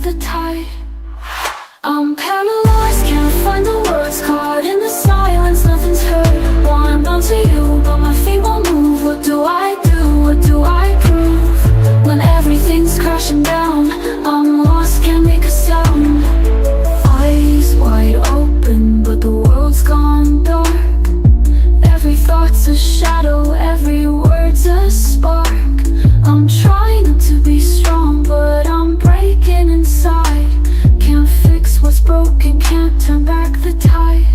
the tide. I'm paralyzed, can't find the words, caught in the silence, nothing's heard. Wanna bounce to you, but my feet won't move. What do I do? What do I prove? When everything's crashing down, I'm lost, can't make a sound. Eyes wide open, but the world's gone dark. Every thought's a shadow, every word's a spark. I'm trying not to be strong, but I'm breaking inside. Can't fix what's broken, can't turn back the tide.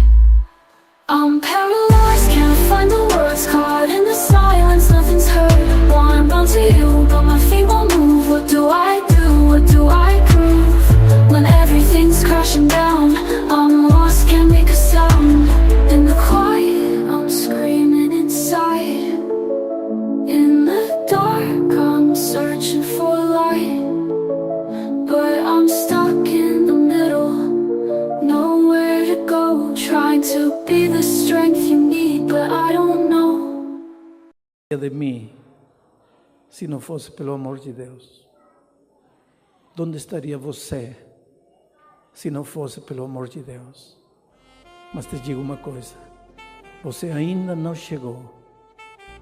I'm paralyzed, can't find the words, caught in the silence, nothing's heard. Wanna bounce to you, but my feet won't move. What do I do? What do I prove? When everything's crashing down, I'm lost, can't make a sound. In the quiet, I'm screaming inside. In the dark, I'm searching for light, but I'm stuck in the middle, nowhere to go. Trying to be the strength you need, but I don't know. De mim, se não fosse pelo amor de Deus. Onde estaria você, se não fosse pelo amor de Deus? Mas te digo uma coisa, você ainda não chegou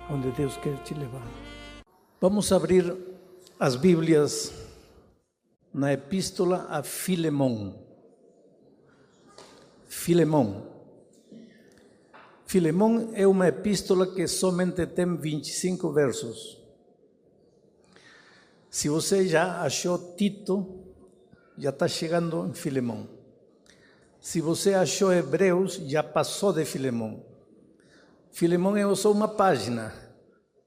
onde Deus quer te levar. Vamos abrir as Bíblias na Epístola a Filemão. Filemão é uma epístola que somente tem 25 versos. Se você já achou Tito, já está chegando em Filemão. Se você achou Hebreus, já passou de Filemão. Filemão é só uma página,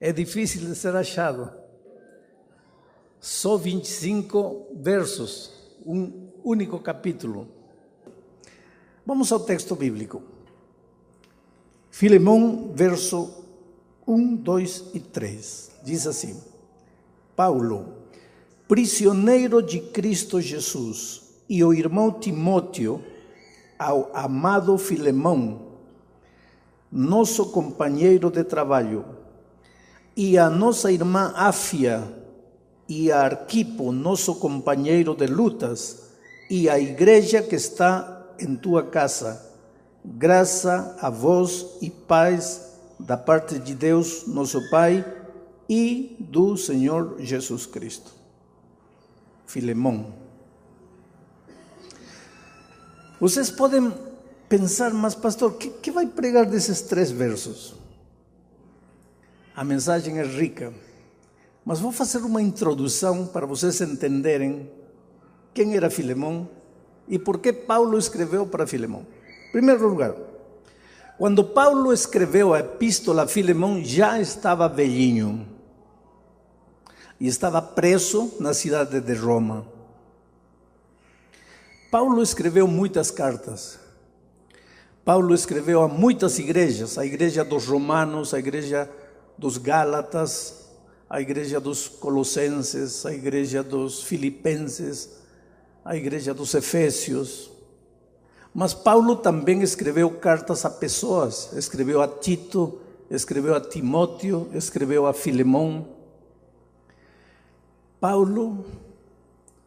é difícil de ser achado. Só 25 versos, um único capítulo. Vamos ao texto bíblico. Filemão, verso 1, 2 e 3. Diz assim: Paulo, prisioneiro de Cristo Jesus, e o irmão Timóteo, ao amado Filemão, nosso companheiro de trabalho, e a nossa irmã Áfia, e a Arquipo, nosso companheiro de lutas, e a igreja que está em tua casa, graça a vós e paz da parte de Deus, nosso Pai, e do Senhor Jesus Cristo. Filemão. Vocês podem pensar, mas pastor, que vai pregar desses 3 versos? A mensagem é rica, mas vou fazer uma introdução para vocês entenderem quem era Filemão e por que Paulo escreveu para Filemão. Em primeiro lugar, quando Paulo escreveu a epístola a Filemão, já estava velhinho e estava preso na cidade de Roma. Paulo escreveu muitas cartas. Paulo escreveu a muitas igrejas, a igreja dos romanos, a igreja dos gálatas, a igreja dos colossenses, a igreja dos filipenses, a igreja dos efésios. Mas Paulo também escreveu cartas a pessoas, escreveu a Tito, escreveu a Timóteo, escreveu a Filemão. Paulo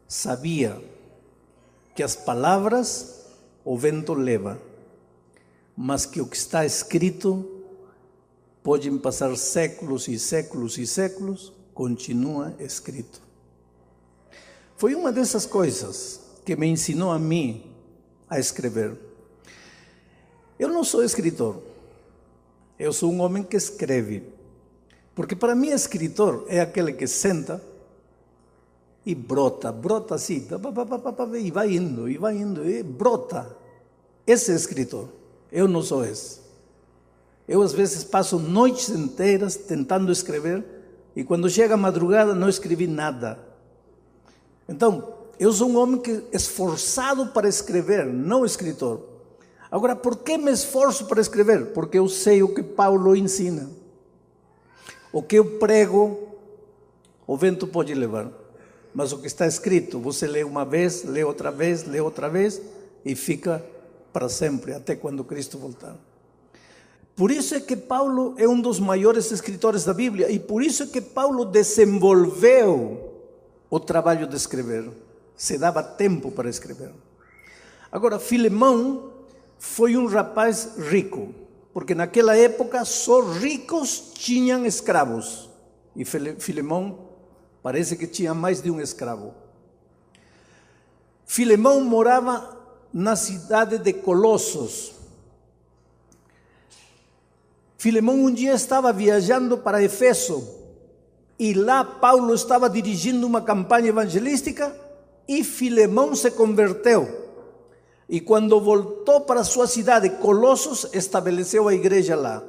sabia que as palavras o vento leva, mas que o que está escrito, podem passar séculos e séculos e séculos, continua escrito. Foi uma dessas coisas que me ensinou a mim a escrever. Eu não sou escritor, eu sou um homem que escreve, porque para mim escritor é aquele que senta e brota assim, e vai indo, e brota. Esse é escritor, eu não sou esse. Eu às vezes passo noites inteiras tentando escrever, e quando chega a madrugada não escrevi nada. Então, eu sou um homem esforçado para escrever, não escritor. Agora, por que me esforço para escrever? Porque eu sei o que Paulo ensina. O que eu prego, o vento pode levar. Mas o que está escrito, você lê uma vez, lê outra vez, e fica para sempre, até quando Cristo voltar. Por isso é que Paulo é um dos maiores escritores da Bíblia, e por isso é que Paulo desenvolveu o trabalho de escrever. se dava tempo para escrever. Agora, Filemão foi um rapaz rico, porque naquela época só ricos tinham escravos. E Filemão parece que tinha mais de um escravo. Filemão morava na cidade de Colossos. Filemão um dia estava viajando para Efeso, e lá Paulo estava dirigindo uma campanha evangelística, e Filemão se converteu. E quando voltou para sua cidade, Colossos, estabeleceu a igreja lá.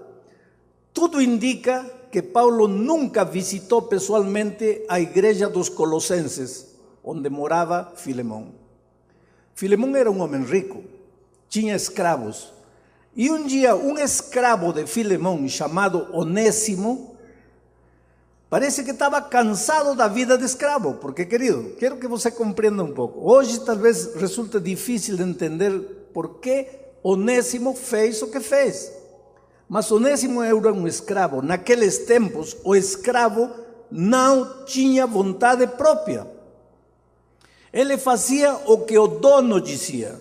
Tudo indica que Paulo nunca visitou pessoalmente a igreja dos Colossenses, onde morava Filemão. Filemão era um homem rico, tinha escravos. E um dia, um escravo de Filemão, chamado Onésimo, parece que estava cansado da vida de escravo. Porque, querido, quero que você compreenda um pouco. Hoje talvez resulte difícil de entender por que Onésimo fez o que fez. Mas Onésimo era um escravo. Naqueles tempos, o escravo não tinha vontade própria. Ele fazia o que o dono dizia.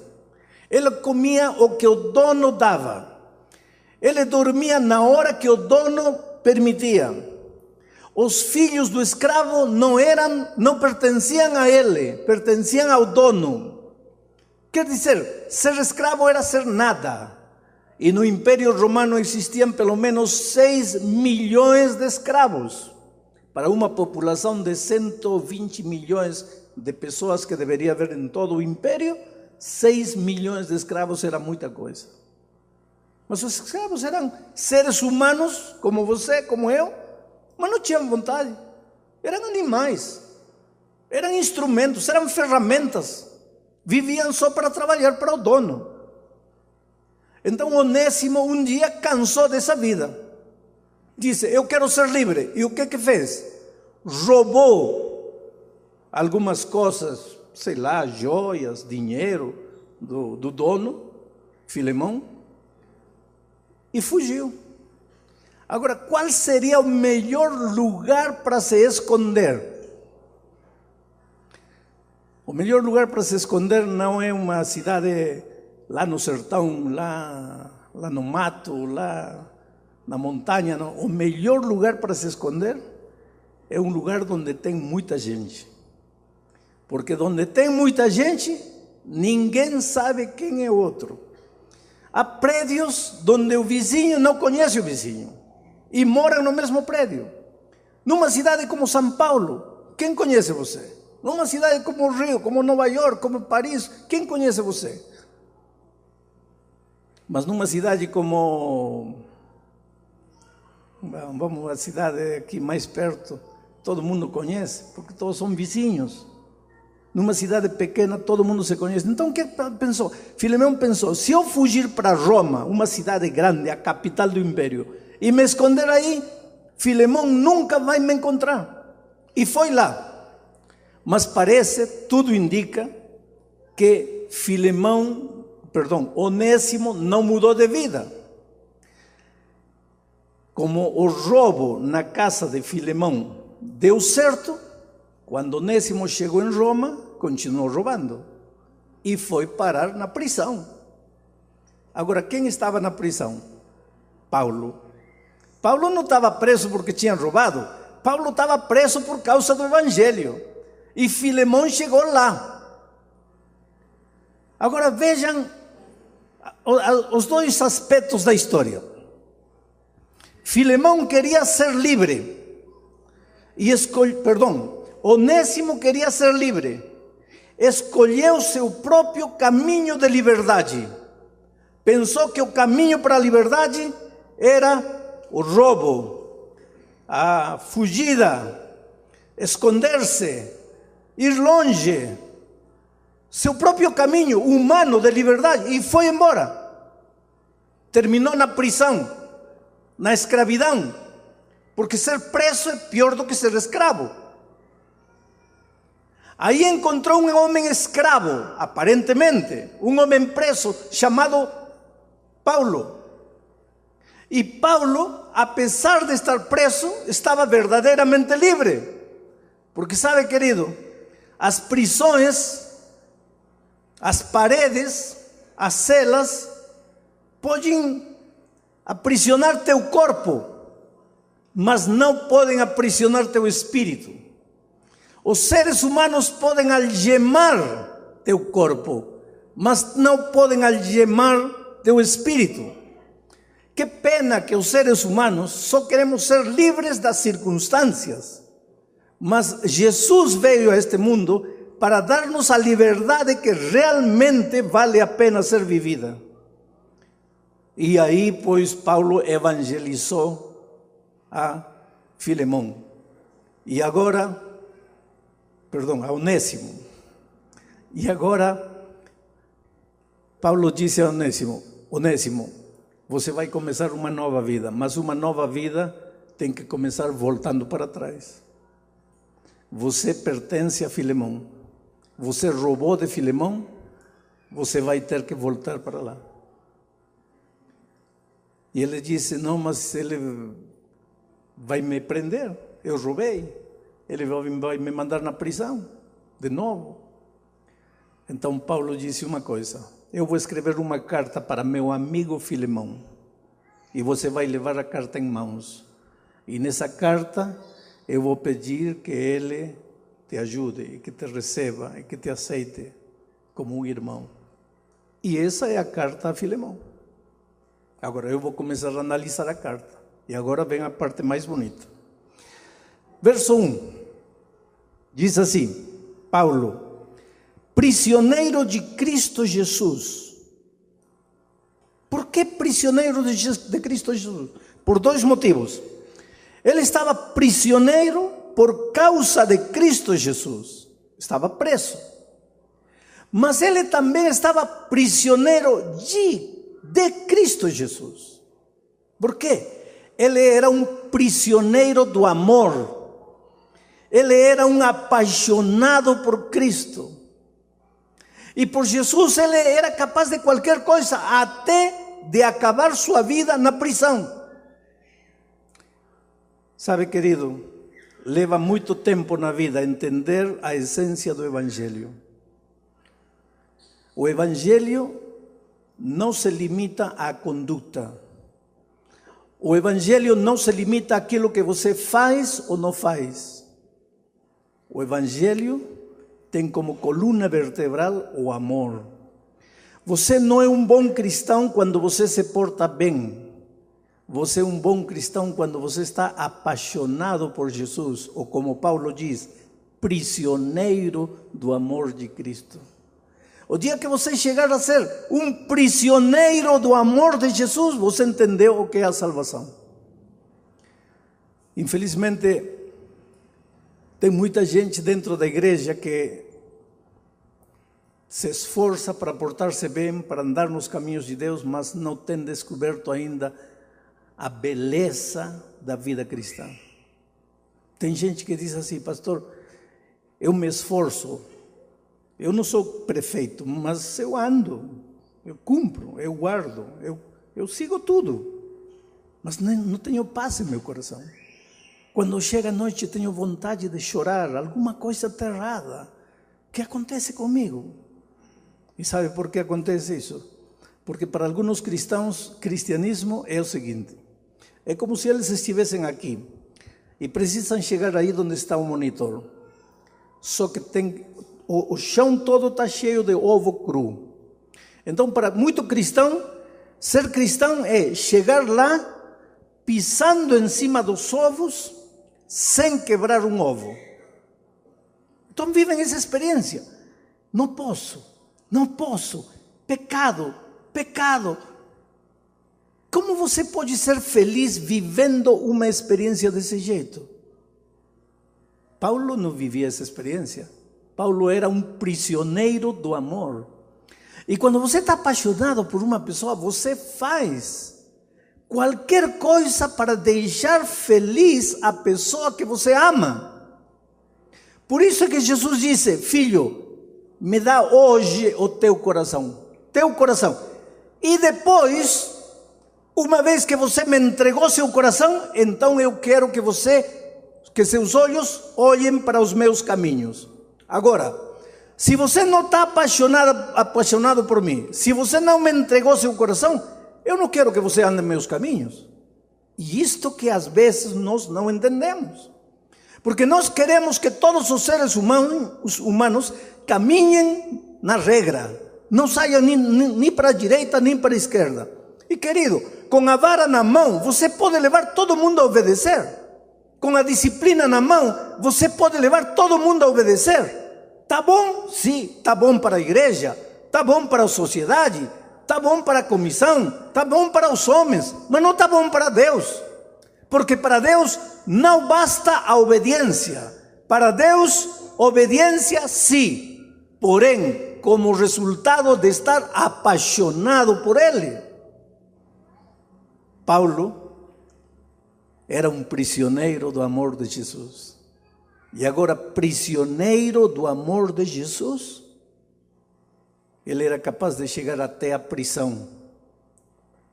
Ele comia o que o dono dava. Ele dormia na hora que o dono permitia. Os filhos do escravo não pertenciam a ele, pertenciam ao dono. Quer dizer, ser escravo era ser nada. E no Império Romano existiam pelo menos 6 milhões de escravos, para uma população de 120 milhões de pessoas que deveria haver em todo o Império. 6 milhões de escravos era muita coisa. Mas os escravos eram seres humanos, como você, como eu, mas não tinham vontade. Eram animais, eram instrumentos, eram ferramentas. Viviam só para trabalhar para o dono. Então Onésimo um dia cansou dessa vida. Disse, eu quero ser livre. E o que fez? Roubou algumas coisas, sei lá, joias, dinheiro do dono, Filemão, e fugiu. Agora, qual seria o melhor lugar para se esconder? O melhor lugar para se esconder não é uma cidade lá no sertão, lá no mato, lá na montanha, não. O melhor lugar para se esconder é um lugar onde tem muita gente. Porque onde tem muita gente, ninguém sabe quem é o outro. Há prédios onde o vizinho não conhece o vizinho e moram no mesmo prédio. Numa cidade como São Paulo, quem conhece você? Numa cidade como o Rio, como Nova York, como Paris, quem conhece você? Mas numa cidade como, vamos, a cidade aqui mais perto, todo mundo conhece, porque todos são vizinhos. Numa cidade pequena, todo mundo se conhece. Então, o que pensou? Filemão pensou, se eu fugir para Roma, uma cidade grande, a capital do império, e me esconder aí, Filemão nunca vai me encontrar. E foi lá. Mas parece, tudo indica, que Onésimo não mudou de vida. Como o roubo na casa de Filemão deu certo, quando Onésimo chegou em Roma, continuou roubando e foi parar na prisão. Agora, quem estava na prisão? Paulo. Paulo não estava preso porque tinha roubado. Paulo estava preso por causa do Evangelho. E Filemão chegou lá. Agora vejam os dois aspectos da história. Filemão queria ser livre. Onésimo queria ser livre. Escolheu seu próprio caminho de liberdade. Pensou que o caminho para a liberdade era o roubo, a fugida, esconder-se, ir longe. Seu próprio caminho humano de liberdade, e foi embora. Terminou na prisão, na escravidão, porque ser preso é pior do que ser escravo. Aí encontrou um homem escravo, aparentemente, um homem preso, chamado Paulo. E Paulo, apesar de estar preso, estava verdadeiramente livre. Porque sabe, querido, as prisões, as paredes, as celas, podem aprisionar teu corpo, mas não podem aprisionar teu espírito. Os seres humanos podem algemar teu corpo, mas não podem algemar teu espírito. Que pena que os seres humanos só queremos ser livres das circunstâncias. Mas Jesus veio a este mundo para dar-nos a liberdade que realmente vale a pena ser vivida. E aí, pois, Paulo evangelizou a Filemão. E agora, a Onésimo. E agora, Paulo disse a Onésimo: Onésimo, você vai começar uma nova vida, mas uma nova vida tem que começar voltando para trás. Você pertence a Filemão. Você roubou de Filemão, você vai ter que voltar para lá. E ele disse: não, mas ele vai me prender, eu roubei, ele vai me mandar na prisão, de novo. Então Paulo disse uma coisa: eu vou escrever uma carta para meu amigo Filemão, e você vai levar a carta em mãos, e nessa carta eu vou pedir que ele te ajude, e que te receba, e que te aceite como um irmão. E essa é a carta a Filemão. Agora eu vou começar a analisar a carta, e agora vem a parte mais bonita. Verso 1, diz assim: Paulo, prisioneiro de Cristo Jesus. Por que prisioneiro de Cristo Jesus? Por dois motivos. Ele estava prisioneiro por causa de Cristo Jesus. Estava preso. Mas ele também estava prisioneiro de Cristo Jesus. Por quê? Ele era um prisioneiro do amor. Ele era um apaixonado por Cristo. E por Jesus ele era capaz de qualquer coisa, até de acabar sua vida na prisão. Sabe, querido, leva muito tempo na vida entender a essência do Evangelho. O Evangelho não se limita à conduta. O Evangelho não se limita àquilo que você faz ou não faz. O Evangelho tem como coluna vertebral o amor. Você não é um bom cristão quando você se porta bem. Você é um bom cristão quando você está apaixonado por Jesus, ou como Paulo diz, prisioneiro do amor de Cristo. O dia que você chegar a ser um prisioneiro do amor de Jesus, você entendeu o que é a salvação. Infelizmente, tem muita gente dentro da igreja que se esforça para portar-se bem, para andar nos caminhos de Deus, mas não tem descoberto ainda a beleza da vida cristã. Tem gente que diz assim: pastor, eu me esforço, eu não sou prefeito, mas eu ando, eu cumpro, eu guardo, eu sigo tudo, mas não tenho paz em meu coração. Quando chega a noite tenho vontade de chorar, alguma coisa está errada. O que acontece comigo? E sabe por que acontece isso? Porque para alguns cristãos, cristianismo é o seguinte: é como se eles estivessem aqui e precisam chegar aí onde está o monitor. Só que o chão todo está cheio de ovo cru. Então, para muito cristão, ser cristão é chegar lá pisando em cima dos ovos sem quebrar um ovo. Então vivem essa experiência. Não posso, pecado. Como você pode ser feliz vivendo uma experiência desse jeito? Paulo não vivia essa experiência. Paulo era um prisioneiro do amor. E quando você está apaixonado por uma pessoa, você faz qualquer coisa para deixar feliz a pessoa que você ama. Por isso é que Jesus disse: filho, me dá hoje o teu coração. E depois, uma vez que você me entregou seu coração, então eu quero que seus olhos olhem para os meus caminhos. Agora, se você não está apaixonado por mim, se você não me entregou seu coração, eu não quero que você ande em meus caminhos. E isto que às vezes nós não entendemos. Porque nós queremos que todos os seres humanos caminhem na regra. Não saiam nem para a direita, nem para a esquerda. E querido, com a vara na mão, você pode levar todo mundo a obedecer. Com a disciplina na mão, você pode levar todo mundo a obedecer. Tá bom? Sim, tá bom para a igreja, tá bom para a sociedade, tá bom para a comissão, tá bom para os homens, mas não tá bom para Deus. Porque para Deus não basta a obediência. Para Deus, obediência sim, porém, como resultado de estar apaixonado por Ele. Paulo era um prisioneiro do amor de Jesus. E agora, prisioneiro do amor de Jesus, ele era capaz de chegar até a prisão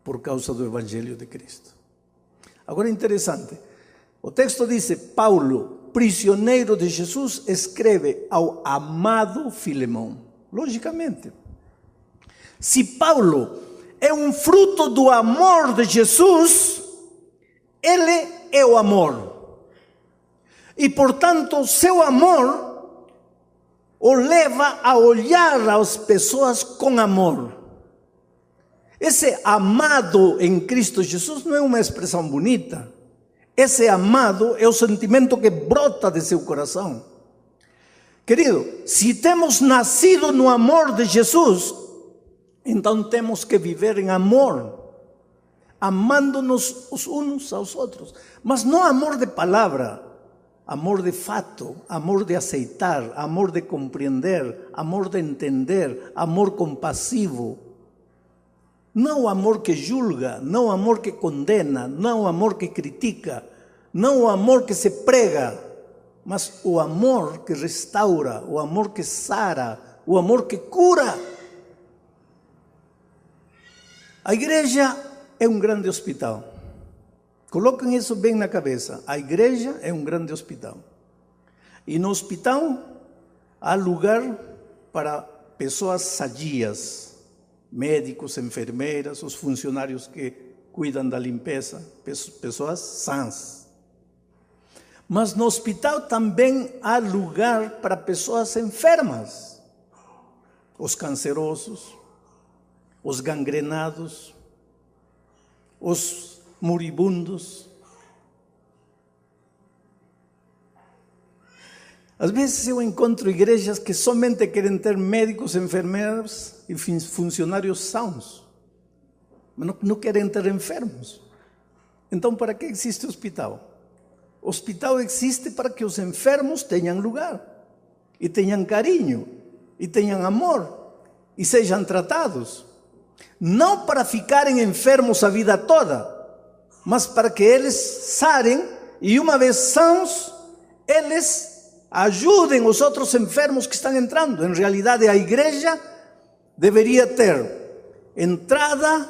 por causa do Evangelho de Cristo. Agora, interessante, o texto diz: Paulo, prisioneiro de Jesus, escreve ao amado Filemão. Logicamente, se Paulo é um fruto do amor de Jesus, ele é o amor. E, portanto, seu amor o leva a olhar as pessoas com amor. Esse amado em Cristo Jesus não é uma expressão bonita. Esse amado é o sentimento que brota de seu coração. Querido, se temos nascido no amor de Jesus, então temos que viver em amor, amando-nos os uns aos outros. Mas não amor de palavra, amor de fato, amor de aceitar, amor de compreender, amor de entender, amor compassivo. Não o amor que julga, não o amor que condena, não o amor que critica, não o amor que se prega, mas o amor que restaura, o amor que sara, o amor que cura. A igreja é um grande hospital. Coloquem isso bem na cabeça. A igreja é um grande hospital. E no hospital há lugar para pessoas sadias, médicos, enfermeiras, os funcionários que cuidam da limpeza, pessoas sãs. Mas no hospital também há lugar para pessoas enfermas, os cancerosos, os gangrenados, os moribundos. Às vezes eu encontro igrejas que somente querem ter médicos, enfermeiros e funcionários sãos, mas não querem ter enfermos. Então, para que existe o hospital? O hospital existe para que os enfermos tenham lugar, e tenham carinho, e tenham amor, e sejam tratados. Não para ficarem enfermos a vida toda, mas para que eles sarem e, uma vez sãos, eles ajudem os outros enfermos que estão entrando. Em realidade, a igreja deveria ter entrada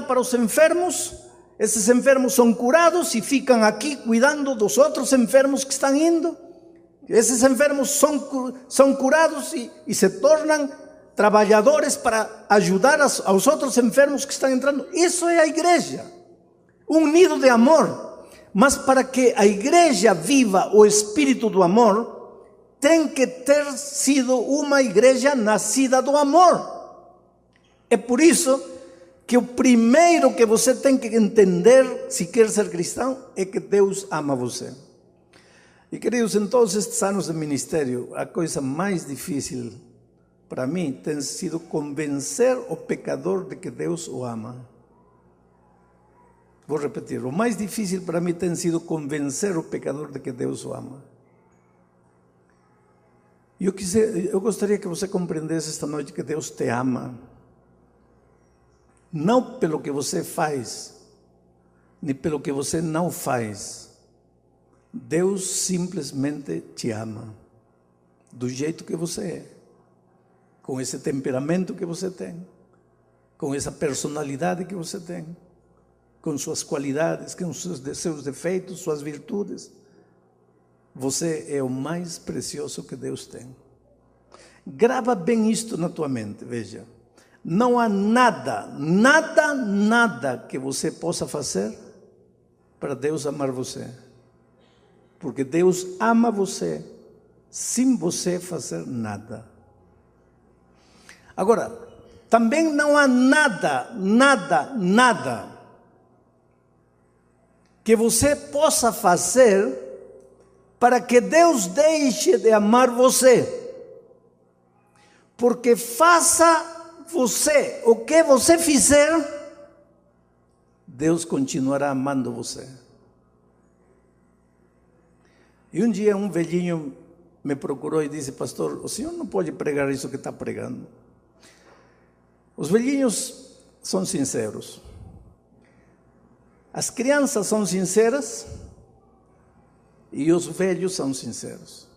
para os enfermos. Esses enfermos são curados e ficam aqui cuidando dos outros enfermos que estão indo. Esses enfermos são curados e se tornam trabalhadores para ajudar aos outros enfermos que estão entrando. Isso é a igreja, um nido de amor. Mas para que a igreja viva o espírito do amor, tem que ter sido uma igreja nascida do amor. É por isso que o primeiro que você tem que entender, se quer ser cristão, é que Deus ama você. E queridos, em todos estes anos de ministério, a coisa mais difícil para mim tem sido convencer o pecador de que Deus o ama. Vou repetir, o mais difícil para mim tem sido convencer o pecador de que Deus o ama. Eu gostaria que você compreendesse esta noite que Deus te ama. Não pelo que você faz, nem pelo que você não faz. Deus simplesmente te ama, do jeito que você é, com esse temperamento que você tem, com essa personalidade que você tem, com suas qualidades, com seus defeitos, suas virtudes. Você é o mais precioso que Deus tem. Grava bem isto na tua mente, veja. Não há nada que você possa fazer para Deus amar você. Porque Deus ama você sem você fazer nada. Agora, também não há nada que você possa fazer para que Deus deixe de amar você. Porque faça você o que você fizer, Deus continuará amando você. E um dia um velhinho me procurou e disse: pastor, o senhor não pode pregar isso que está pregando. Os velhinhos são sinceros. As crianças são sinceras e os velhos são sinceros.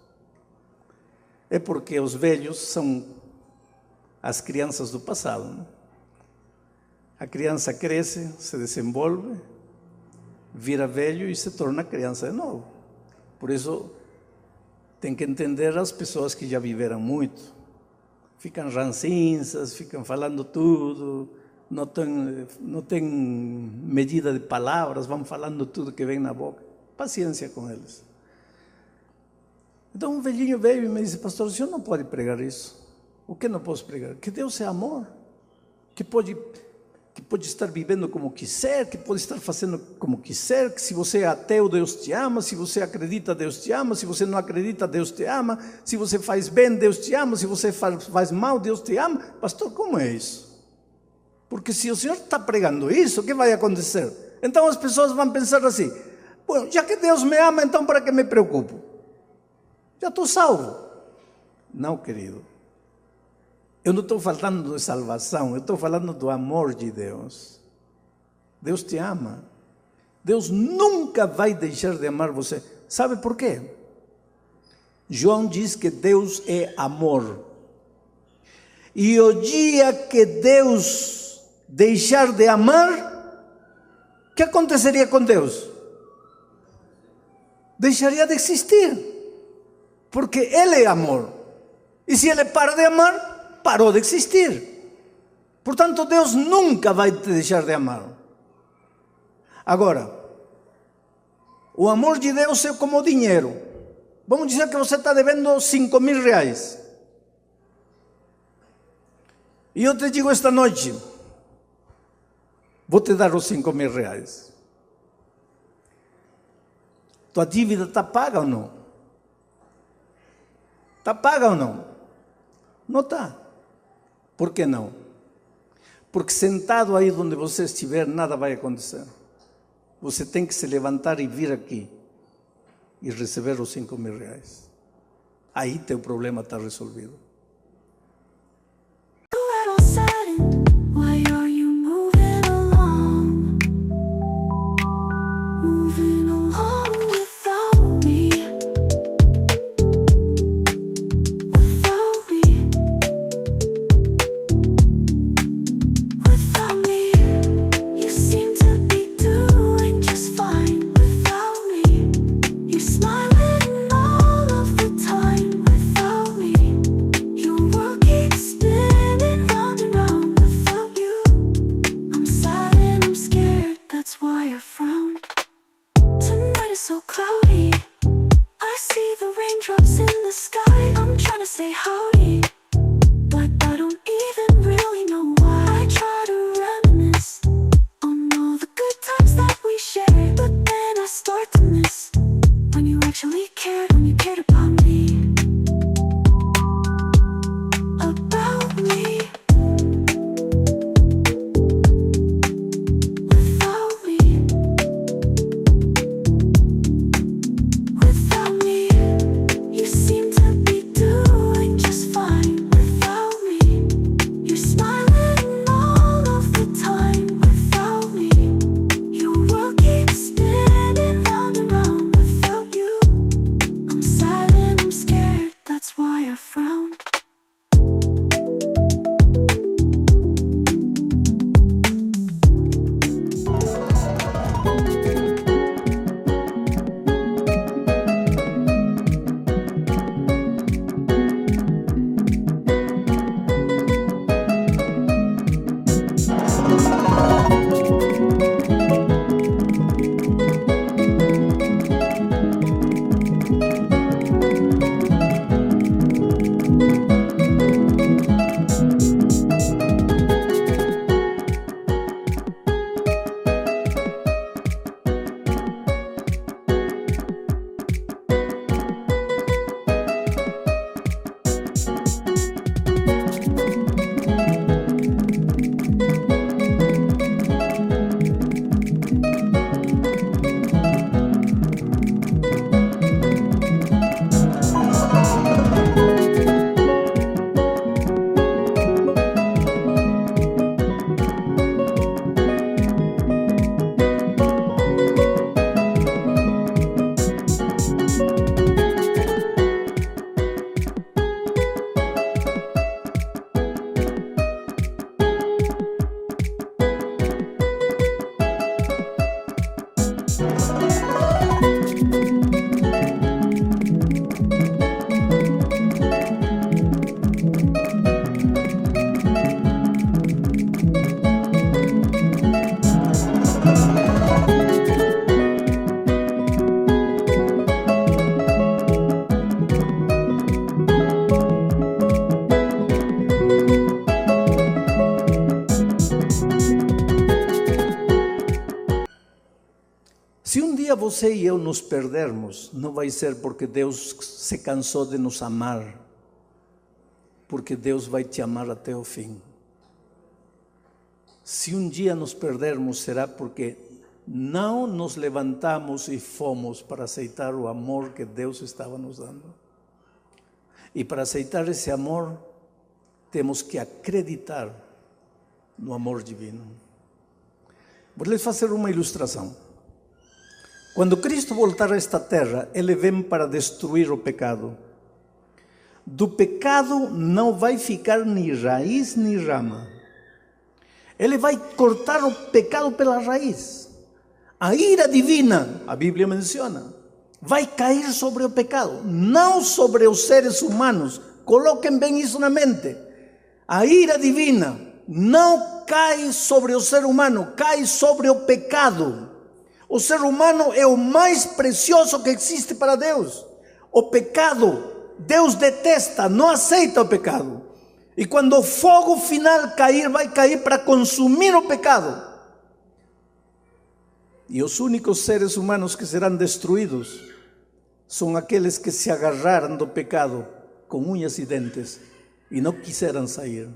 É porque os velhos são as crianças do passado, né? A criança cresce, se desenvolve, vira velho e se torna criança de novo. Por isso, tem que entender as pessoas que já viveram muito. Ficam rancinzas, ficam falando tudo, não tem medida de palavras, vão falando tudo que vem na boca. Paciência com eles. Então um velhinho veio e me disse: pastor, o senhor não pode pregar isso. O que não posso pregar? Que Deus é amor, que pode estar vivendo como quiser, que pode estar fazendo como quiser, que se você é ateu, Deus te ama, se você acredita, Deus te ama, se você não acredita, Deus te ama, se você faz bem, Deus te ama, se você faz mal, Deus te ama. Pastor, como é isso? Porque se o senhor está pregando isso, o que vai acontecer? Então as pessoas vão pensar assim: bom, já que Deus me ama, então para que me preocupo? Já estou salvo. Não, querido. Eu não estou falando de salvação, eu estou falando do amor de Deus. Deus te ama. Deus nunca vai deixar de amar você. Sabe por quê? João diz que Deus é amor. E o dia que Deus deixar de amar, o que aconteceria com Deus? Deixaria de existir. Porque Ele é amor. E se Ele para de amar, parou de existir. Portanto, Deus nunca vai te deixar de amar. Agora, o amor de Deus é como dinheiro. Vamos dizer que você está devendo 5.000 reais. E eu te digo esta noite: vou te dar os 5.000 reais. Tua dívida está paga ou não? Está paga ou não? Não está. Por que não? Porque sentado aí onde você estiver, nada vai acontecer. Você tem que se levantar e vir aqui e receber os 5.000 reais. Aí teu problema está resolvido. Why are you moving along? Moving along without me. Without me. Without me. You seem to be doing just fine without me. You're smiling all of the time without me. Your world keeps spinning round and round without you. I'm sad and I'm scared, that's why I frown. Tonight is so cloudy. I see the raindrops in the sky. I'm trying to say howdy, but I don't even really know why. I try to reminisce on all the good times that we shared, but then I start to miss when you actually cared, when you cared about me. About me. Without me. Without me. You seem to be doing just fine without me. You're smiling all of the time without me. Your world keeps spinning round and round without you. I'm sad and I'm scared, that's why I frown. você e eu nos perdermos, não vai ser porque Deus se cansou de nos amar, porque Deus vai te amar até o fim. Se um dia nos perdermos, será porque não nos levantamos e fomos para aceitar o amor que Deus estava nos dando. E para aceitar esse amor, temos que acreditar no amor divino. Vou lhes fazer uma ilustração. Quando Cristo voltar a esta terra, Ele vem para destruir o pecado. Do pecado não vai ficar nem raiz nem rama. Ele vai cortar o pecado pela raiz. A ira divina, a Bíblia menciona, vai cair sobre o pecado, não sobre os seres humanos. Coloquem bem isso na mente. A ira divina não cai sobre o ser humano, cai sobre o pecado. O ser humano é o mais precioso que existe para Deus. O pecado, Deus detesta, não aceita o pecado. E quando o fogo final cair, vai cair para consumir o pecado. E os únicos seres humanos que serão destruídos são aqueles que se agarraram do pecado com unhas e dentes e não quiseram sair.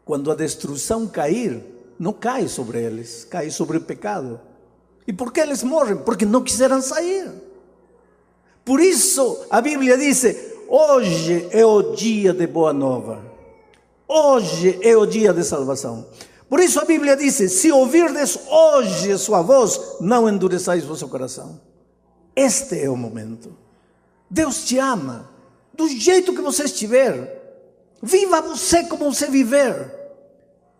Quando a destruição cair, não cai sobre eles, cai sobre o pecado. E por que eles morrem? Porque não quiseram sair. Por isso a Bíblia diz: hoje é o dia de boa nova. Hoje é o dia de salvação. Por isso a Bíblia diz: se ouvirdes hoje sua voz, não endureçais vosso coração. Este é o momento. Deus te ama, do jeito que você estiver. Viva você como você viver.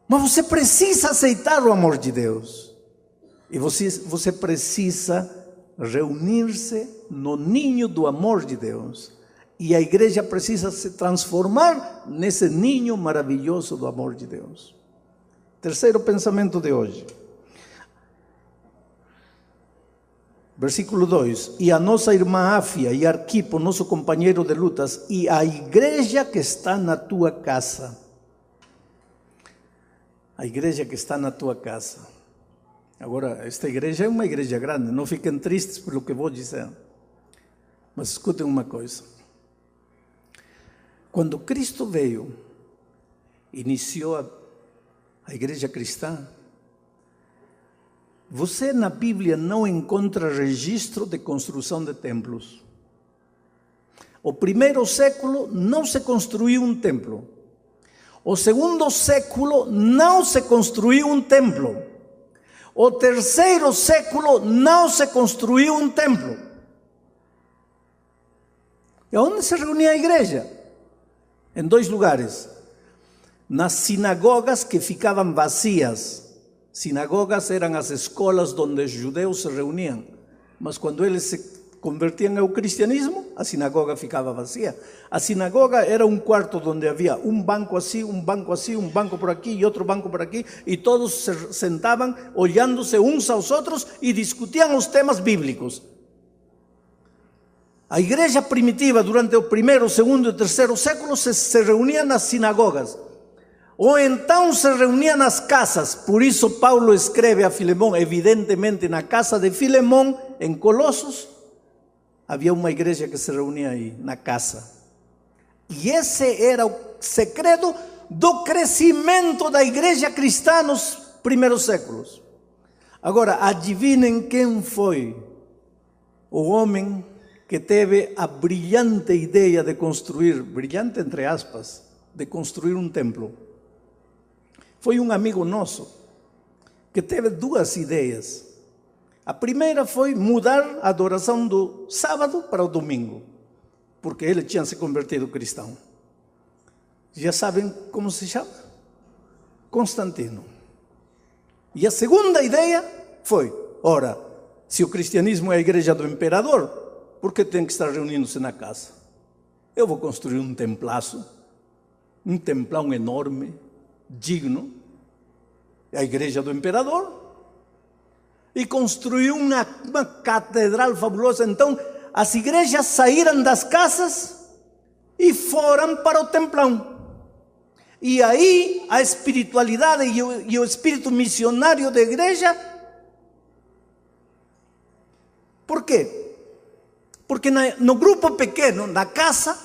Mas você precisa aceitar o amor de Deus. E você precisa reunir-se no ninho do amor de Deus. E a igreja precisa se transformar nesse ninho maravilhoso do amor de Deus. Terceiro pensamento de hoje. Versículo 2. E a nossa irmã Áfia e Arquipo, nosso companheiro de lutas, e a igreja que está na tua casa. A igreja que está na tua casa. Agora, esta igreja é uma igreja grande, não fiquem tristes pelo que vou dizer. Mas escutem uma coisa. Quando Cristo veio, iniciou a igreja cristã, você na Bíblia não encontra registro de construção de templos. O primeiro século não se construiu um templo. O segundo século não se construiu um templo. O terceiro século não se construiu um templo. E onde se reunia a igreja? Em dois lugares. Nas sinagogas que ficavam vazias. Sinagogas eram as escolas onde os judeus se reuniam. Mas quando eles se convertiam ao cristianismo, a sinagoga ficava vazia. A sinagoga era um quarto onde havia um banco assim, um banco assim, um banco por aqui e outro banco por aqui, e todos se sentavam olhando-se uns aos outros e discutiam os temas bíblicos. A igreja primitiva, durante o primeiro, segundo e terceiro século, se reunia nas sinagogas. Ou então se reunia nas casas. Por isso Paulo escreve a Filemão, evidentemente na casa de Filemão, em Colossos, havia uma igreja que se reunia aí, na casa. E esse era o segredo do crescimento da igreja cristã nos primeiros séculos. Agora, adivinem quem foi o homem que teve a brilhante ideia de construir, brilhante entre aspas, de construir um templo. Foi um amigo nosso que teve duas ideias. A primeira foi mudar a adoração do sábado para o domingo, porque ele tinha se convertido cristão. Já sabem como se chama? Constantino. E a segunda ideia foi: ora, se o cristianismo é a igreja do imperador, por que tem que estar reunindo-se na casa? Eu vou construir um templaço, um templão enorme, digno, é a igreja do imperador. E construiu uma catedral fabulosa. Então as igrejas saíram das casas e foram para o templão. E aí a espiritualidade e o espírito missionário da igreja Por quê? Porque no grupo pequeno, na casa,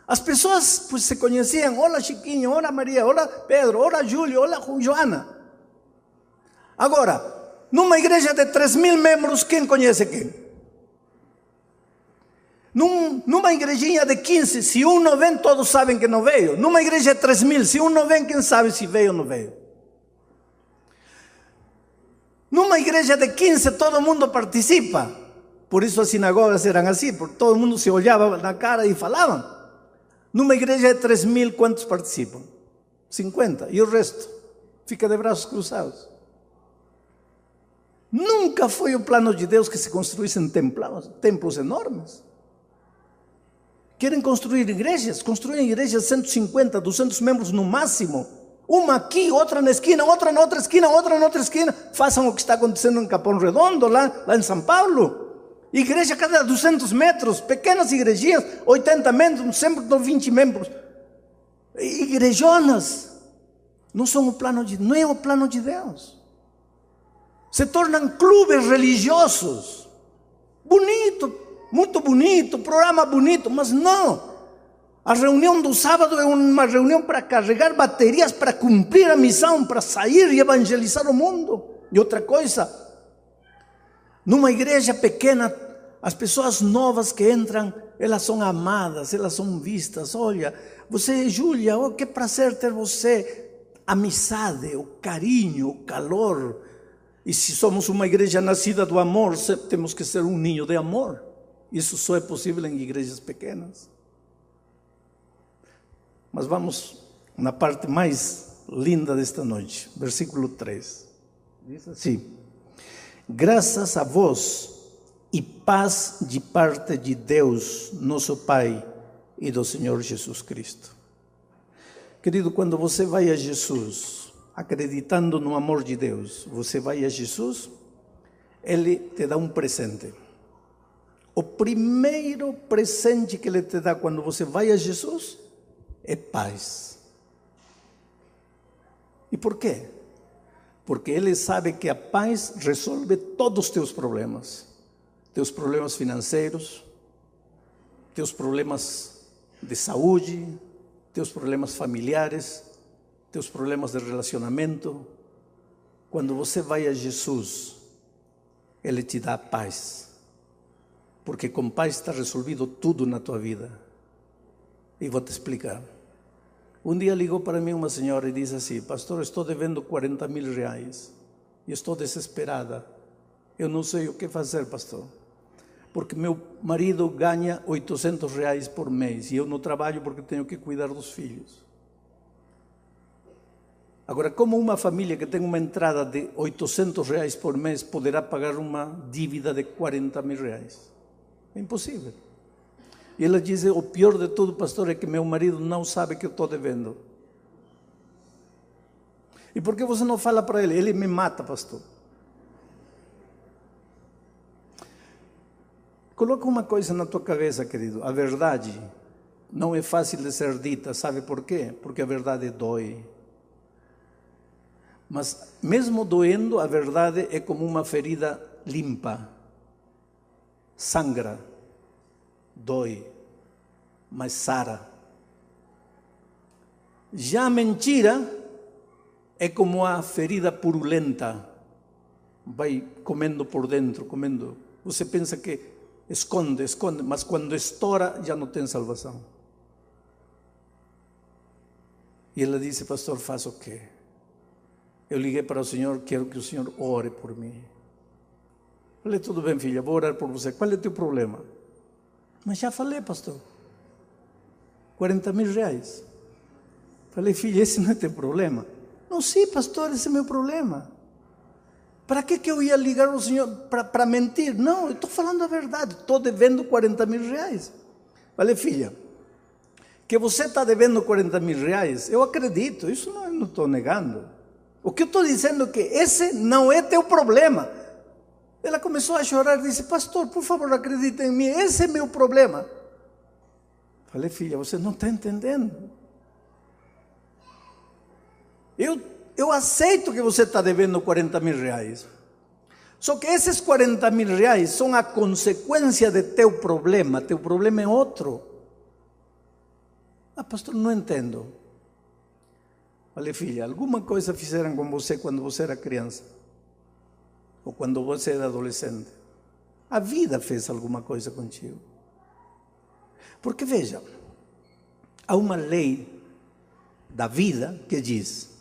as pessoas pues, se conheciam. Olá Chiquinho, olá Maria, olá Pedro, olá Júlio, olá Joana. Agora, numa igreja de 3.000 membros, quem conhece quem? Numa igrejinha de 15, se um não vem, todos sabem que não veio. Numa igreja de 3.000, se um não vem, quem sabe se veio ou não veio? Numa igreja de 15, todo mundo participa. Por isso as sinagogas eram assim, porque todo mundo se olhava na cara e falavam. Numa igreja de 3.000, quantos participam? 50. E o resto fica de braços cruzados. Nunca foi o plano de Deus que se construíssem templos enormes. Querem construir igrejas? Construem igrejas de 150, 200 membros no máximo. Uma aqui, outra na esquina, outra na outra esquina, outra na outra esquina. Façam o que está acontecendo em Capão Redondo, lá em São Paulo. Igreja a cada 200 metros, pequenas igrejinhas, 80 membros, sempre com 20 membros. Igrejonas. Não são o plano de, não é o plano de Deus. Se tornam clubes religiosos. Bonito, muito bonito, programa bonito, mas não. A reunião do sábado é uma reunião para carregar baterias, para cumprir a missão, para sair e evangelizar o mundo. E outra coisa, numa igreja pequena, as pessoas novas que entram, elas são amadas, elas são vistas. Olha, você, Júlia, oh, que prazer ter você. Amizade, o carinho, o calor. E se somos uma igreja nascida do amor, temos que ser um ninho de amor. Isso só é possível em igrejas pequenas. Mas vamos na parte mais linda desta noite, versículo 3. Diz assim: graças a vós e paz de parte de Deus, nosso Pai, e do Senhor Jesus Cristo. Querido, quando você vai a Jesus, acreditando no amor de Deus, você vai a Jesus, Ele te dá um presente. O primeiro presente que Ele te dá quando você vai a Jesus é paz. E por quê? Porque Ele sabe que a paz resolve todos os teus problemas financeiros, teus problemas de saúde, teus problemas familiares, teus problemas de relacionamento. Quando você vai a Jesus, Ele te dá paz, porque com paz está resolvido tudo na tua vida. E vou te explicar. Um dia ligou para mim uma senhora e disse assim: pastor, estou devendo 40.000 reais e estou desesperada. Eu não sei o que fazer, pastor, porque meu marido ganha 800 reais por mês e eu não trabalho porque tenho que cuidar dos filhos. Agora, como uma família que tem uma entrada de 800 reais por mês poderá pagar uma dívida de 40.000 reais? É impossível. E ela diz: o pior de tudo, pastor, é que meu marido não sabe que eu estou devendo. E por que você não fala para ele? Ele me mata, pastor. Coloca uma coisa na tua cabeça, querido. A verdade não é fácil de ser dita. Sabe por quê? Porque a verdade dói. Mas mesmo doendo, a verdade é como uma ferida limpa. Sangra, dói, mas sara. Já a mentira é como a ferida purulenta. Vai comendo por dentro, comendo. Você pensa que esconde, mas quando estoura já não tem salvação. E ela disse: pastor, faça o quê? Eu liguei para o Senhor, quero que o Senhor ore por mim. Falei: tudo bem, filha, vou orar por você. Qual é o teu problema? Mas já falei, pastor, 40.000 reais. Falei: filha, esse não é teu problema? Não, sim, pastor, esse é meu problema. Para que eu ia ligar ao Senhor para mentir? Não, eu estou falando a verdade, estou devendo 40.000 reais. Falei: filha, que você está devendo 40.000 reais, eu acredito, isso não estou negando. O que eu estou dizendo é que esse não é teu problema. Ela começou a chorar e disse: pastor, por favor, acredita em mim, esse é meu problema. Falei: filha, você não está entendendo. Eu aceito que você está devendo 40.000 reais. Só que esses 40 mil reais são a consequência de teu problema é outro. Ah, pastor, não entendo. Olha, filha, alguma coisa fizeram com você quando você era criança? Ou quando você era adolescente? A vida fez alguma coisa contigo. Porque veja, há uma lei da vida que diz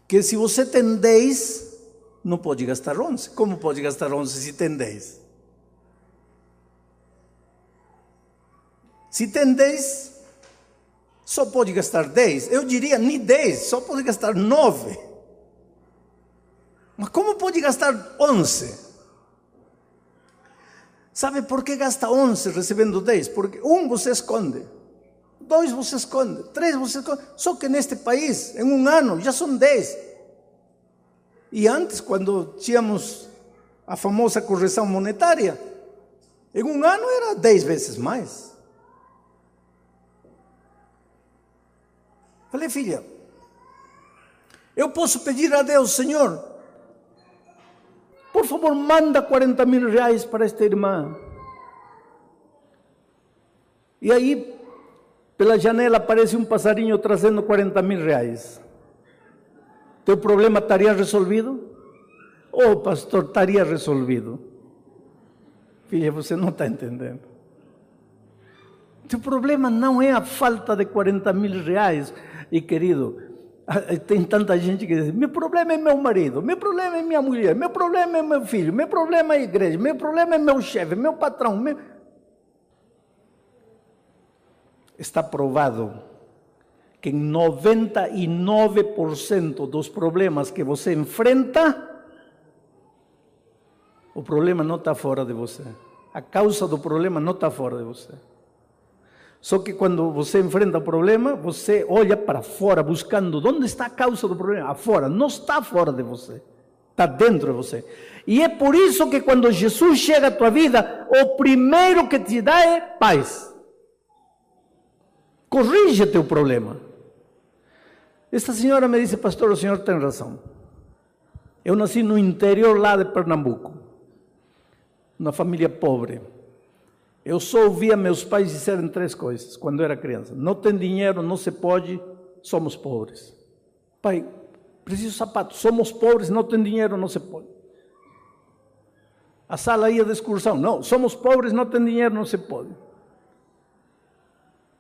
que se você tem 10, não pode gastar 11. Como pode gastar 11 se tem 10? Se tem 10, só pode gastar 10. Eu diria nem 10, só pode gastar 9. Mas como pode gastar 11? Sabe por que gasta 11 recebendo 10? Porque 1 você esconde, 2 você esconde, 3 você esconde. Só que neste país, em um ano, já são 10. E antes, quando tínhamos a famosa correção monetária, em um ano era 10 vezes mais. Falei, filha, eu posso pedir a Deus, Senhor, por favor, manda 40 mil reais para esta irmã. E aí, pela janela aparece um passarinho trazendo 40 mil reais. Teu problema estaria resolvido? Oh, pastor, estaria resolvido. Filha, você não está entendendo. Teu problema não é a falta de 40 mil reais. E querido, tem tanta gente que diz, meu problema é meu marido, meu problema é minha mulher, meu problema é meu filho, meu problema é a igreja, meu problema é meu chefe, meu patrão. Está provado que em 99% dos problemas que você enfrenta, o problema não está fora de você. A causa do problema não está fora de você. Só que quando você enfrenta o problema, você olha para fora buscando onde está a causa do problema. Afora, não está fora de você, está dentro de você. E é por isso que quando Jesus chega à tua vida, o primeiro que te dá é paz. Corrige teu problema. Esta senhora me disse, pastor, o senhor tem razão. Eu nasci no interior lá de Pernambuco, uma família pobre. Eu só ouvia meus pais dizerem 3 coisas quando era criança. Não tem dinheiro, não se pode, somos pobres. Pai, preciso de sapato, somos pobres, não tem dinheiro, não se pode. A sala ia de excursão, não, somos pobres, não tem dinheiro, não se pode.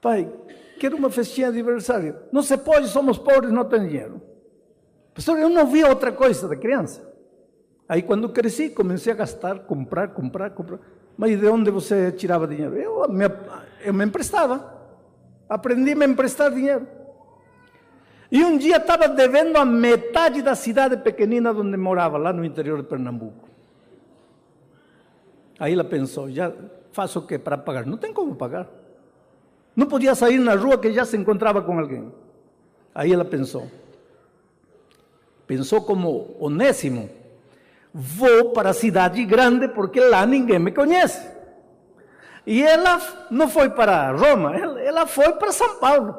Pai, quero uma festinha de aniversário. Não se pode, somos pobres, não tem dinheiro. Pastor, eu não via outra coisa da criança. Aí quando cresci, comecei a gastar, comprar. Mas de onde você tirava dinheiro? Eu me emprestava. Aprendi a me emprestar dinheiro. E um dia estava devendo a metade da cidade pequenina onde morava, lá no interior de Pernambuco. Aí ela pensou, já faço o quê para pagar? Não tem como pagar. Não podia sair na rua que já se encontrava com alguém. Aí ela pensou como Onésimo, vou para a cidade grande porque lá ninguém me conhece. E ela não foi para Roma, ela foi para São Paulo.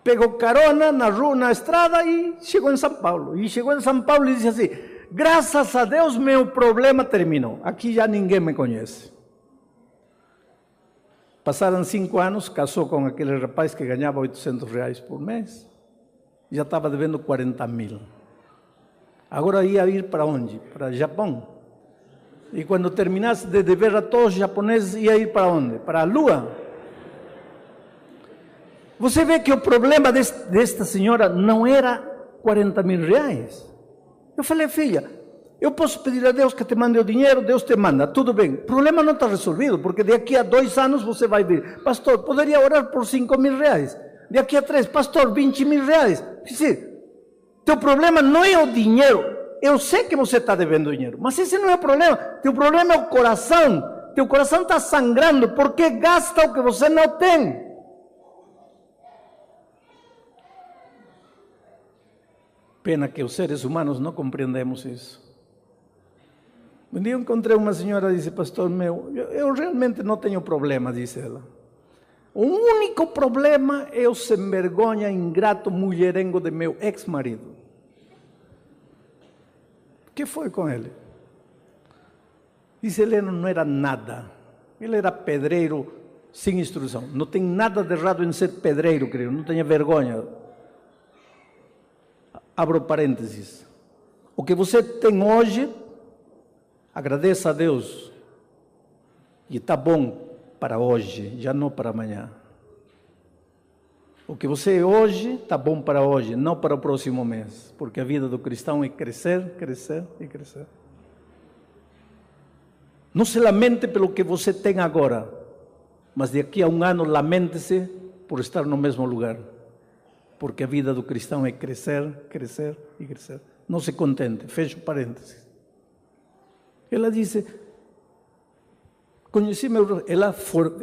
Pegou carona na rua, na estrada e chegou em São Paulo. E chegou em São Paulo e disse assim, graças a Deus meu problema terminou, aqui já ninguém me conhece. Passaram 5 anos, casou com aquele rapaz que ganhava 800 reais por mês. Já estava devendo 40 mil. Agora ia ir para onde? Para Japão. E quando terminasse de dever a todos os japoneses, ia ir para onde? Para a Lua. Você vê que o problema desta senhora não era 40 mil reais. Eu falei, filha, eu posso pedir a Deus que te mande o dinheiro, Deus te manda, tudo bem. O problema não está resolvido, porque daqui a 2 anos você vai vir. Pastor, poderia orar por 5 mil reais? Daqui a 3, pastor, 20 mil reais. Teu problema não é o dinheiro. Eu sei que você está devendo dinheiro, mas esse não é o problema. Teu problema é o coração. Teu coração está sangrando porque gasta o que você não tem. Pena que os seres humanos não compreendemos isso. Um dia eu encontrei uma senhora e disse, pastor meu, eu realmente não tenho problema, disse ela. O único problema é o sem vergonha, ingrato, mulherengo de meu ex-marido. O que foi com ele? Dice Heleno, não era nada. Ele era pedreiro sem instrução. Não tem nada de errado em ser pedreiro, querido. Não tenha vergonha. Abro parênteses. O que você tem hoje, agradeça a Deus. E está bom para hoje, já não para amanhã. O que você é hoje, está bom para hoje, não para o próximo mês. Porque a vida do cristão é crescer, crescer e crescer. Não se lamente pelo que você tem agora, mas daqui a um ano lamente-se por estar no mesmo lugar. Porque a vida do cristão é crescer, crescer e crescer. Não se contente, fecho parênteses. Ela disse, conheci ela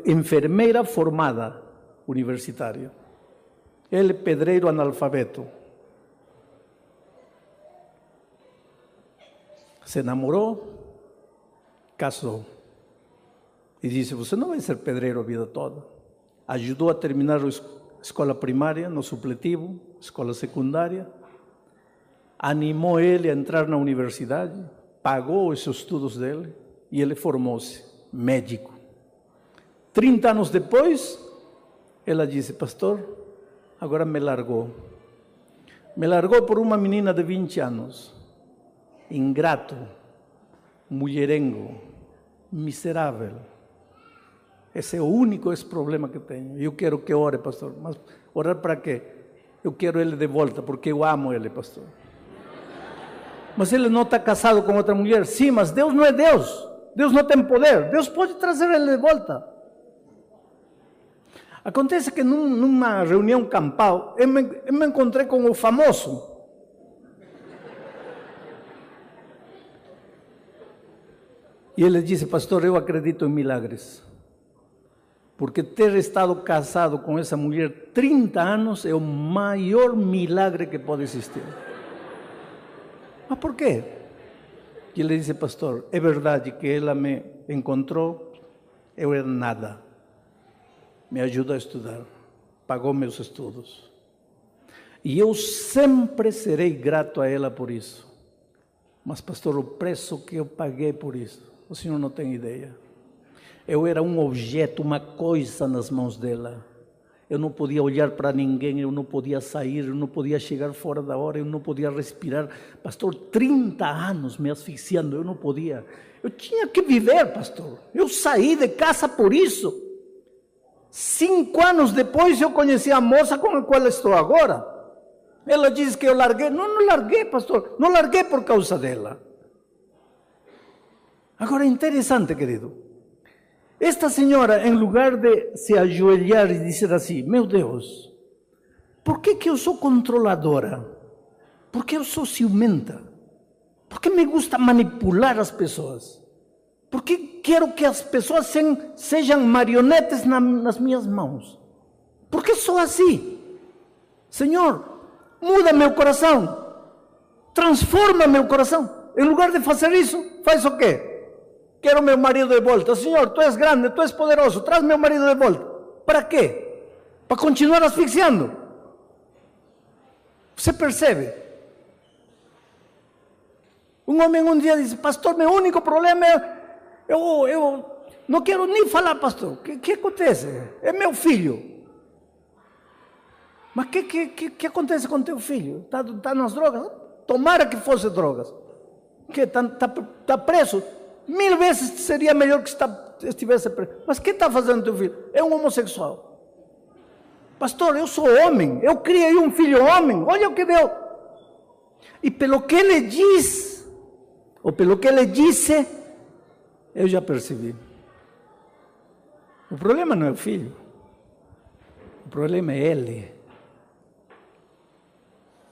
enfermeira formada, universitária. Ele pedreiro analfabeto. Se namorou, casou. E disse, você não vai ser pedreiro a vida toda. Ajudou a terminar a escola primária, no supletivo, escola secundária. Animou ele a entrar na universidade, pagou os estudos dele e ele formou-se médico. 30 anos depois, ela disse, pastor, agora me largou. Me largou por uma menina de 20 anos. Ingrato, mulherengo, miserável. Esse é o único problema que tenho. Eu quero que ore, pastor. Mas orar para quê? Eu quero ele de volta, porque eu amo ele, pastor. Mas ele não está casado com outra mulher. Sim, mas Deus não é Deus. Deus não tem poder. Deus pode trazer ele de volta. Acontece que numa reunião campal, eu me encontrei com o famoso. E ele disse, pastor, eu acredito em milagres. Porque ter estado casado com essa mulher 30 anos é o maior milagre que pode existir. Mas por quê? E ele disse, pastor, é verdade que ela me encontrou, eu era nada. Me ajudou a estudar, pagou meus estudos. E eu sempre serei grato a ela por isso. Mas, pastor, o preço que eu paguei por isso, o senhor não tem ideia. Eu era um objeto, uma coisa nas mãos dela. Eu não podia olhar para ninguém, eu não podia sair, eu não podia chegar fora da hora, eu não podia respirar. Pastor, 30 anos me asfixiando, eu não podia. Eu tinha que viver, pastor. Eu saí de casa por isso. 5 anos depois eu conheci a moça com a qual estou agora. Ela disse que eu larguei. Não larguei, pastor. Não larguei por causa dela. Agora é interessante, querido. Esta senhora, em lugar de se ajoelhar e dizer assim, meu Deus, por que eu sou controladora? Por que eu sou ciumenta? Por que me gusta manipular as pessoas? Por que quero que as pessoas sejam marionetes nas minhas mãos? Por que sou assim? Senhor, muda meu coração. Transforma meu coração. Em lugar de fazer isso, faz o quê? Quero meu marido de volta. Senhor, tu és grande, tu és poderoso, traz meu marido de volta. Para quê? Para continuar asfixiando. Você percebe? Um homem um dia disse, pastor, meu único problema é, eu não quero nem falar, pastor. O que acontece? É meu filho. Mas o que acontece com teu filho? Está nas drogas? Tomara que fosse drogas. Que está preso? 1000 vezes seria melhor que estivesse preso. Mas o que está fazendo teu filho? É um homossexual. Pastor, eu sou homem. Eu criei um filho homem. Olha o que deu. E pelo que ele diz, ou pelo que ele disse, eu já percebi. O problema não é o filho. O problema é ele.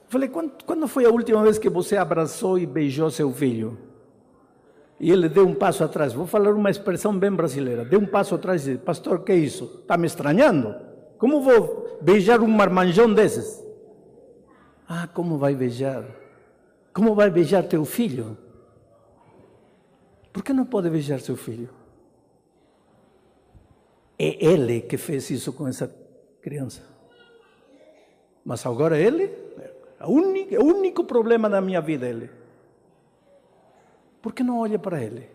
Falei, quando foi a última vez que você abraçou e beijou seu filho? E ele deu um passo atrás. Vou falar uma expressão bem brasileira. Deu um passo atrás e disse, pastor, que é isso? Está me estranhando? Como vou beijar um marmanjão desses? Ah, como vai beijar? Como vai beijar teu filho? Por que não pode beijar seu filho? É ele que fez isso com essa criança. Mas agora ele, o único problema da minha vida é ele. Por que não olha para ele?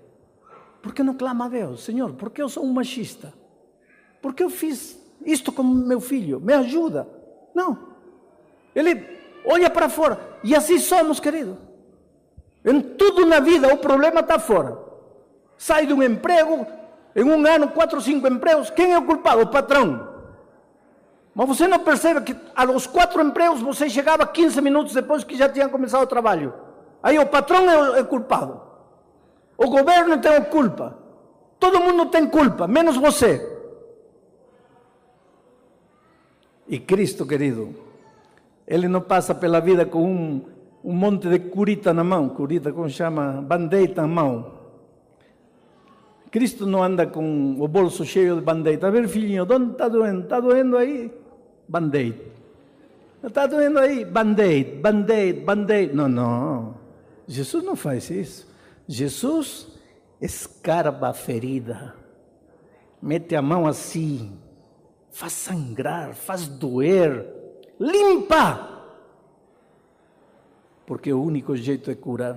Por que não clama a Deus? Senhor, por que eu sou um machista? Por que eu fiz isto com meu filho? Me ajuda. Não. Ele olha para fora. E assim somos, querido. Em tudo na vida o problema está fora. Sai de um emprego, em um ano 4 ou 5 empregos, quem é o culpado? O patrão. Mas você não percebe que aos 4 empregos você chegava 15 minutos depois que já tinha começado o trabalho. Aí o patrão é culpado. O governo tem culpa. Todo mundo tem culpa, menos você. E Cristo, querido, Ele não passa pela vida com um monte de curita na mão. Curita, como chama? Band-aid na mão. Cristo não anda com o bolso cheio de band-aid. A ver, filhinho, onde está doendo? Está doendo aí? Band-aid. Está doendo aí? Band-aid, band-aid, band-aid. Não, não. Jesus não faz isso. Jesus escarba a ferida. Mete a mão assim. Faz sangrar, faz doer. Limpa. Porque o único jeito é curar.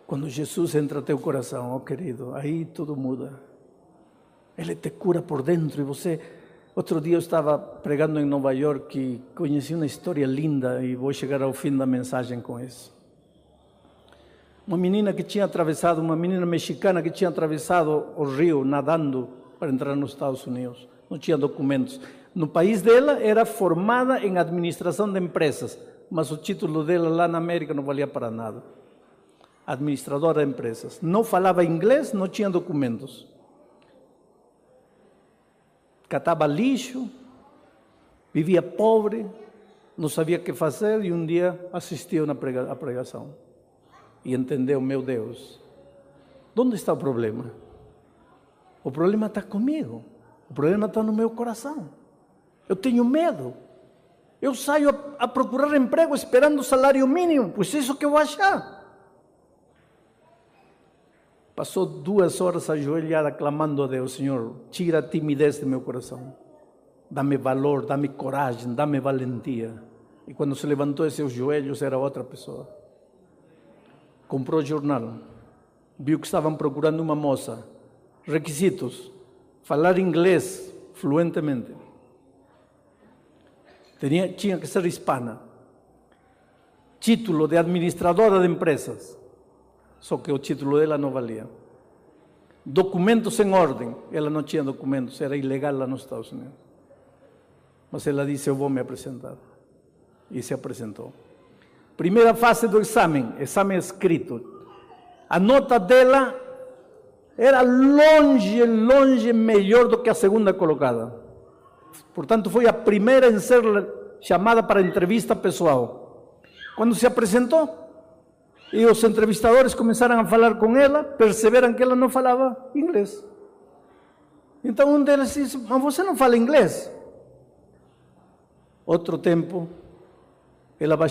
Quando Jesus entra no teu coração, oh querido, aí tudo muda. Ele te cura por dentro e você... Outro dia eu estava pregando em Nova York e conheci uma história linda e vou chegar ao fim da mensagem com isso. Uma menina mexicana que tinha atravessado o rio nadando para entrar nos Estados Unidos. Não tinha documentos. No país dela era formada em administração de empresas, mas o título dela lá na América não valia para nada. Administradora de empresas. Não falava inglês, não tinha documentos. Catava lixo, vivia pobre, não sabia o que fazer e um dia assistiu à pregação. E entendeu, meu Deus, onde está o problema? O problema está comigo, o problema está no meu coração. Eu tenho medo. Eu saio a procurar emprego esperando o salário mínimo, pois isso que eu vou achar. Passou 2 horas ajoelhada clamando a Deus: Senhor, tira a timidez do meu coração. Dá-me valor, dá-me coragem, dá-me valentia. E quando se levantou de seus joelhos, era outra pessoa. Comprou o jornal, viu que estavam procurando uma moça. Requisitos: falar inglês fluentemente. Tinha que ser hispana. Título de administradora de empresas. Só que o título dela não valia. Documentos em ordem. Ela não tinha documentos, era ilegal lá nos Estados Unidos. Mas ela disse: eu vou me apresentar. E se apresentou. Primeira fase do exame escrito. A nota dela era longe melhor do que a segunda colocada. Portanto, foi a primeira em ser chamada para entrevista pessoal. Quando se apresentou, e os entrevistadores começaram a falar com ela, perceberam que ela não falava inglês. Então um deles disse: mas você não fala inglês? Outro tempo, ela vai